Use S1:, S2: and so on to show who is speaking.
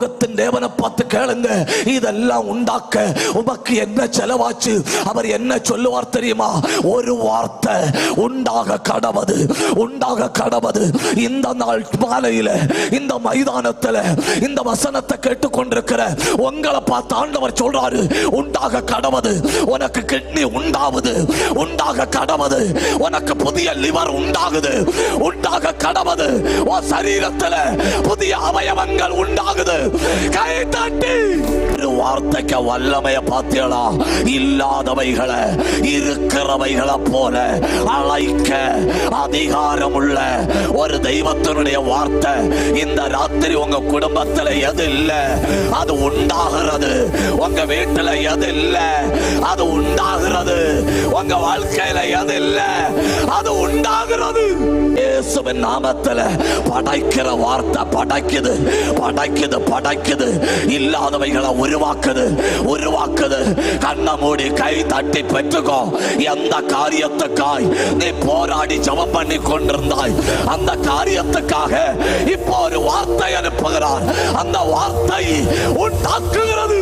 S1: தேவனை பார்த்து கேளுங்க, இதெல்லாம் உண்டாக்க உமக்கு என்ன செலவாச்சு? அவர் என்ன சொல்லுவார் தெரியுமா? ஒரு வார்த்தை, உண்டாக கடவது, உண்டாக கடவது. இந்த நாள் மாலையில இந்த மைதானத்துல இந்த வசனத்தை கேட்டுக்கொண்டிருக்கிற உங்களை பார்த்து ஆண்டவர் சொல்றாரு, உண்டாக கடவது. உனக்கு கிட்னி உண்டாவது, உண்டாக கடவது. உனக்கு புதிய லிவர் உண்டாகுது, உண்டாக கடவது. உன் சரீரத்துல புதிய அவயவங்கள் உண்டாகுது. கை தட்டி வார்த்தைக்கு வல்லமைய பார்த்தீங்களா? இல்லாதவைகளை இருக்கிறவைகளை போல அழைக்க அதிகாரம் உள்ள ஒரு தெய்வத்தினுடைய வார்த்தை இந்த ராத்திரி உங்க குடும்பத்தில் எது இல்ல அது உண்டாகிறது. உங்க வீட்டில் எது இல்ல அது உண்டாகிறது. உங்க வாழ்க்கையில எது இல்ல அது உண்டாகிறது. இயேசுவின் நாமத்தில் படைக்கிற வார்த்தை படைக்குது, படைக்குது, படைக்குது. இல்லாதவைகளை உருவாக்குது, உருவாக்குது. கண்ணை மூடி கை தட்டி பெற்றுக்கோ. எந்த காரியத்துக்காய் நீ போராடி ஜெபம் பண்ணி கொண்டிருந்தாய், அந்த காரியத்துக்காக இப்போ ஒரு வார்த்தை அனுப்புகிறார். அந்த வார்த்தை உண்டாக்குகிறது.